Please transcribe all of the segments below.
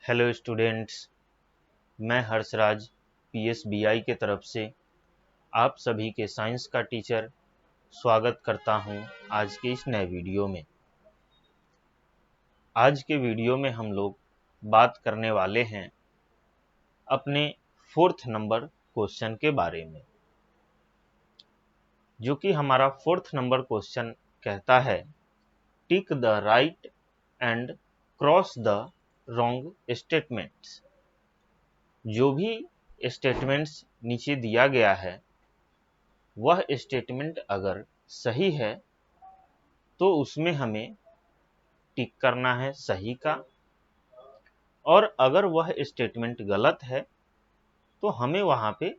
Hello students, मैं हर्षराज पीएसबीआई के तरफ से आप सभी के साइंस का टीचर स्वागत करता हूं आज के इस नए वीडियो में। आज के वीडियो में हम लोग बात करने वाले हैं अपने 4th नंबर क्वेश्चन के बारे में, जो कि हमारा 4th नंबर क्वेश्चन कहता है tick the right and cross the wrong statements. जो भी स्टेटमेंट्स नीचे दिया गया है वह स्टेटमेंट अगर सही है तो उसमें हमें टिक करना है सही का, और अगर वह स्टेटमेंट गलत है तो हमें वहां पे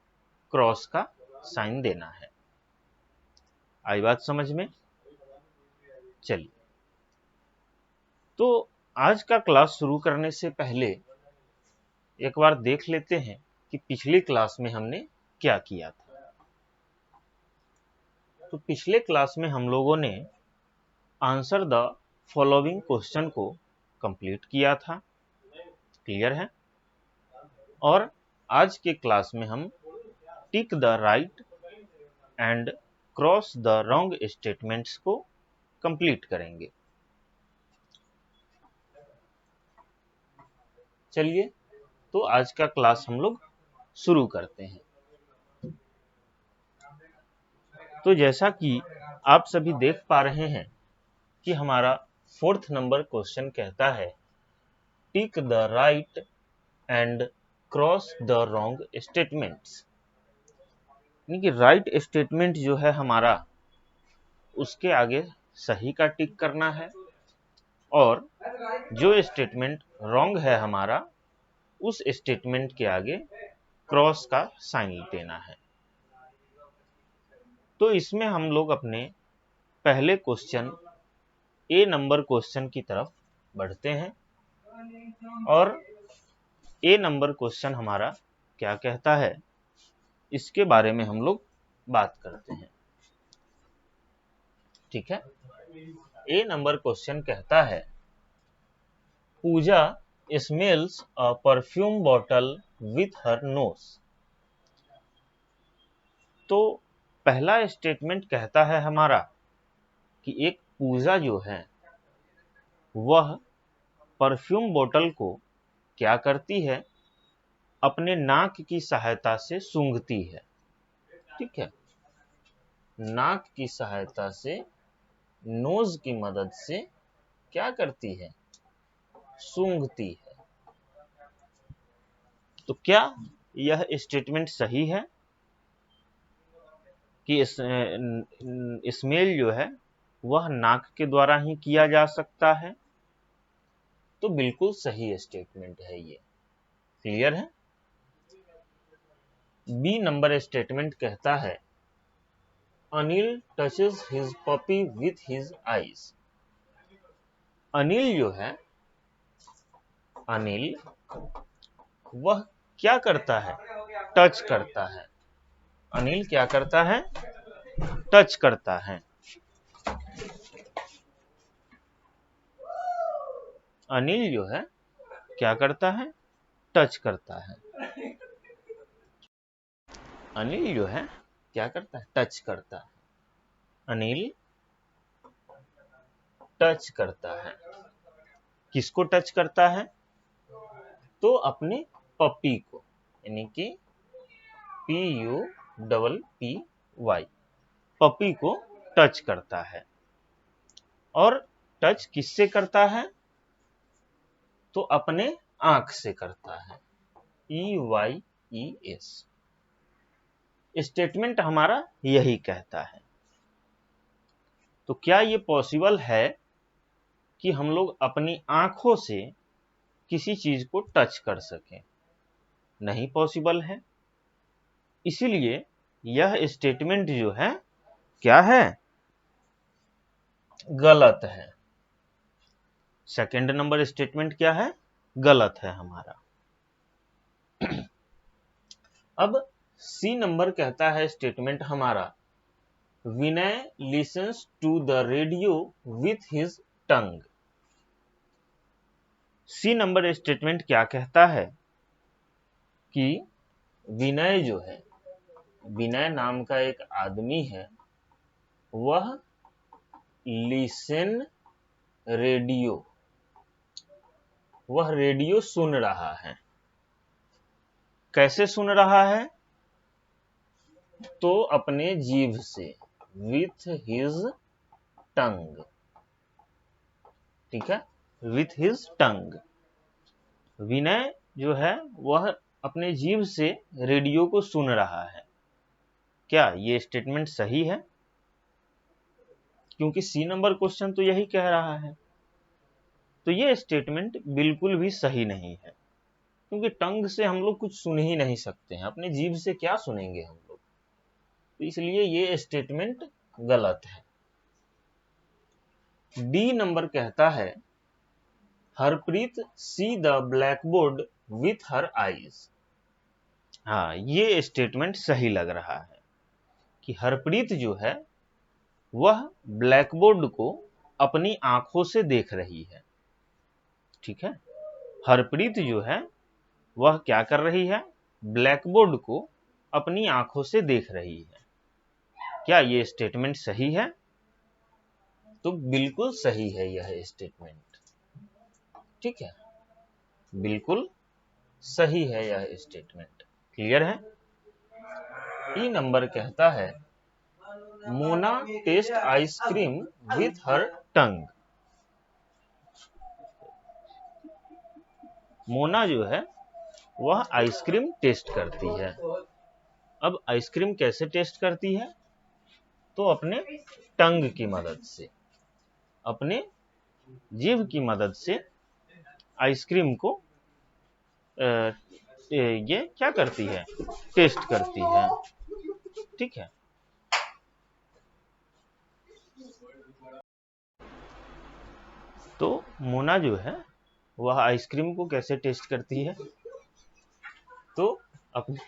क्रॉस का साइन देना है। आई बात समझ में? चलिए, तो आज का क्लास शुरू करने से पहले एक बार देख लेते हैं कि पिछली क्लास में हमने क्या किया था। तो पिछले क्लास में हम लोगों ने आंसर द फॉलोइंग क्वेश्चन को कंप्लीट किया था, क्लियर है? और आज के क्लास में हम tick the right and cross the wrong statements को कंप्लीट करेंगे। चलिए, तो आज का क्लास हम लोग शुरू करते हैं। तो जैसा कि आप सभी देख पा रहे हैं कि हमारा 4th नंबर क्वेश्चन कहता है tick the right and cross the wrong statements. यानी कि राइट स्टेटमेंट जो है हमारा, उसके आगे सही का टिक करना है, और जो स्टेटमेंट रॉन्ग है हमारा, उस स्टेटमेंट के आगे क्रॉस का साइन देना है। तो इसमें हम लोग अपने पहले क्वेश्चन ए नंबर क्वेश्चन की तरफ बढ़ते हैं, और ए नंबर क्वेश्चन हमारा क्या कहता है इसके बारे में हम लोग बात करते हैं। ठीक है, ए नंबर क्वेश्चन कहता है Pooja smells a perfume bottle with her nose. तो पहला स्टेटमेंट कहता है हमारा कि एक पूजा जो है वह परफ्यूम बोतल को क्या करती है, अपने नाक की सहायता से सूंघती है। ठीक है, नाक की सहायता से, नोज की मदद से क्या करती है, सूंघती है। तो क्या यह स्टेटमेंट सही है कि स्मेल जो है वह नाक के द्वारा ही किया जा सकता है? तो बिल्कुल सही स्टेटमेंट है ये, क्लियर है। बी नंबर स्टेटमेंट कहता है Anil touches his puppy with his eyes. Anil जो है, अनिल वह क्या करता है, टच करता है। अनिल क्या करता है, टच करता है। अनिल जो है क्या करता है, टच करता है। अनिल जो है क्या करता है, टच करता है। अनिल टच करता है। किसको टच करता है? तो अपने पपी को, यानी कि PUPPY, पपी को टच करता है। और टच किससे करता है? तो अपने आंख से करता है, EYES। स्टेटमेंट हमारा यही कहता है। तो क्या ये पॉसिबल है कि हम लोग अपनी आंखों से किसी चीज को टच कर सकें? नहीं पॉसिबल है। इसीलिए यह स्टेटमेंट जो है क्या है, गलत है। सेकंड नंबर स्टेटमेंट क्या है, गलत है हमारा। अब सी नंबर कहता है स्टेटमेंट हमारा Vinay listens to the radio with his tongue. C number statement क्या कहता है कि विनय जो है, विनय नाम का एक आदमी है, वह लिसन रेडियो, वह रेडियो सुन रहा है। कैसे सुन रहा है? तो अपने जीभ से, विथ हिज टंग, ठीक है, विथ हिज टंग। विनय जो है वह अपने जीभ से रेडियो को सुन रहा है। क्या ये स्टेटमेंट सही है? क्योंकि सी नंबर क्वेश्चन तो यही कह रहा है। तो ये स्टेटमेंट बिल्कुल भी सही नहीं है, क्योंकि टंग से हम लोग कुछ सुन ही नहीं सकते हैं, अपने जीभ से क्या सुनेंगे हम लोग। तो इसलिए ये स्टेटमेंट गलत है। डी नंबर कहता है Harpreet see the blackboard with her eyes. हाँ, ये स्टेटमेंट सही लग रहा है कि हरप्रीत जो है वह ब्लैकबोर्ड को अपनी आंखों से देख रही है। ठीक है, हरप्रीत जो है वह क्या कर रही है? ब्लैकबोर्ड को अपनी आंखों से देख रही है। क्या ये स्टेटमेंट सही है? तो बिल्कुल सही है यह स्टेटमेंट। ठीक है, बिल्कुल सही है यह स्टेटमेंट। क्लियर है? ई नंबर कहता है Mona taste ice cream with her tongue. Mona जो है वह आइसक्रीम टेस्ट करती है। अब आइसक्रीम कैसे टेस्ट करती है? तो अपने टंग की मदद से, अपने जीभ की मदद से आइसक्रीम को ये क्या करती है? टेस्ट करती है। ठीक है, तो मोना जो है वह आइसक्रीम को कैसे टेस्ट करती है? तो अपने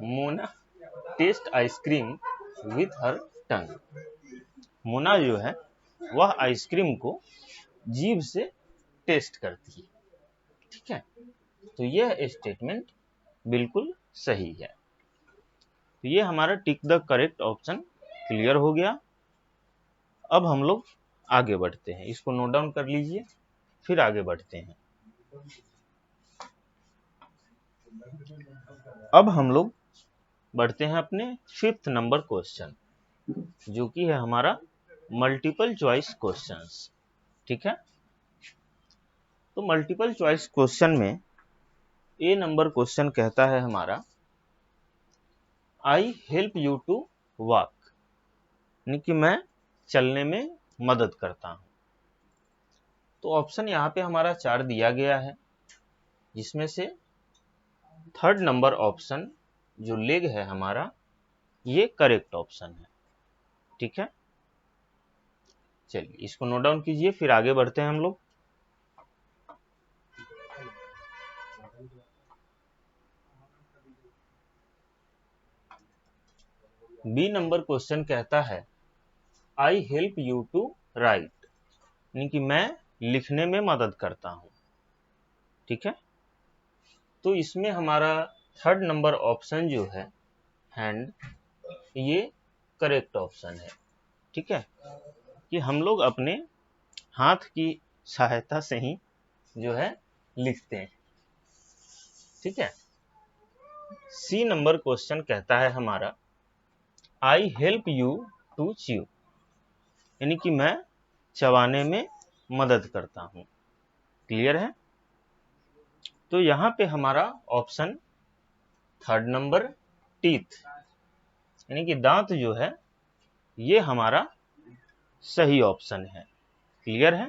Mona taste ice cream with her tongue. Mona जो है वह आइसक्रीम को जीभ से टेस्ट करती है। ठीक है, तो यह स्टेटमेंट बिल्कुल सही है। तो ये हमारा tick the correct option clear हो गया। अब हम लोग आगे बढ़ते हैं, इसको नोट डाउन कर लीजिए, फिर आगे बढ़ते हैं। अब हम लोग बढ़ते हैं अपने 5th नंबर क्वेश्चन, जो कि है हमारा मल्टीपल चॉइस क्वेश्चंस। ठीक है, तो मल्टीपल चॉइस क्वेश्चन में ए नंबर क्वेश्चन कहता है हमारा I help you to walk, यानी कि मैं चलने में मदद करता हूं। तो ऑप्शन यहाँ पे हमारा 4 दिया गया है, जिसमें से 3rd नंबर ऑप्शन जो लेग है हमारा, ये करेक्ट ऑप्शन है। ठीक है, चलिए इसको नोट डाउन कीजिए, फिर आगे बढ़ते हैं हम लोग। बी नंबर क्वेश्चन कहता है I help you to write, यानी कि मैं लिखने में मदद करता हूं। ठीक है, तो इसमें हमारा 3rd नंबर ऑप्शन जो है हैंड, ये करेक्ट ऑप्शन है। ठीक है, कि हम लोग अपने हाथ की सहायता से ही जो है लिखते हैं। ठीक है, सी नंबर क्वेश्चन कहता है हमारा I help you to chew, यानी कि मैं चबाने में मदद करता हूं। क्लियर है? तो यहां पे हमारा ऑप्शन 3rd नंबर टीथ, यानी कि दांत जो है, ये हमारा सही ऑप्शन है। क्लियर है?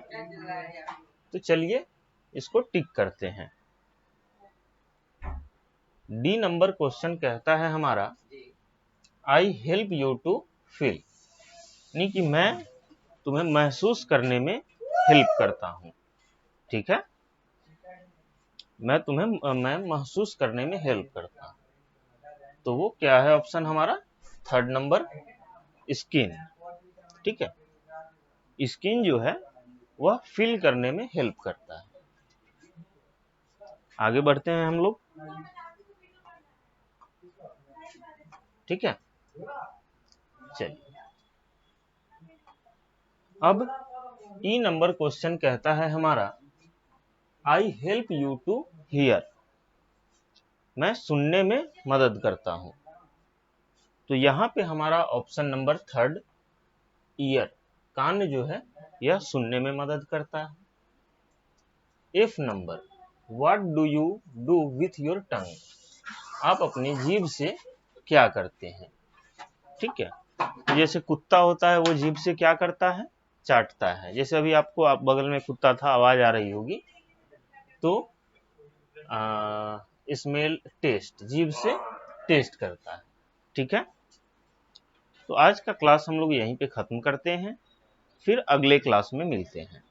तो चलिए इसको टिक करते हैं। डी नंबर क्वेश्चन कहता है हमारा I help you to feel, यानी कि मैं तुम्हें महसूस करने में हेल्प करता हूं। ठीक है, मैं महसूस करने में हेल्प करता हूं। तो वो क्या है ऑप्शन हमारा? 3rd number skin. ठीक है, स्किन जो है वह फील करने में हेल्प करता है। आगे बढ़ते हैं हम लोग, ठीक है। चलिए, अब ई नंबर क्वेश्चन कहता है हमारा, I help you to hear, मैं सुनने में मदद करता हूं। तो यहाँ पे हमारा ऑप्शन नंबर थर्ड, ईयर, कान जो है यह सुनने में मदद करता है। F number, what do you do with your tongue, आप अपनी जीभ से क्या करते हैं, ठीक है। तो जैसे कुत्ता होता है वो जीभ से क्या करता है, चाटता है। जैसे अभी आपको आप बगल में कुत्ता था, आवाज आ रही होगी, तो स्मेल टेस्ट, जीभ से टेस्ट करता है, ठीक है। तो आज का क्लास हम लोग यहीं पे खत्म करते हैं, फिर अगले क्लास में मिलते हैं।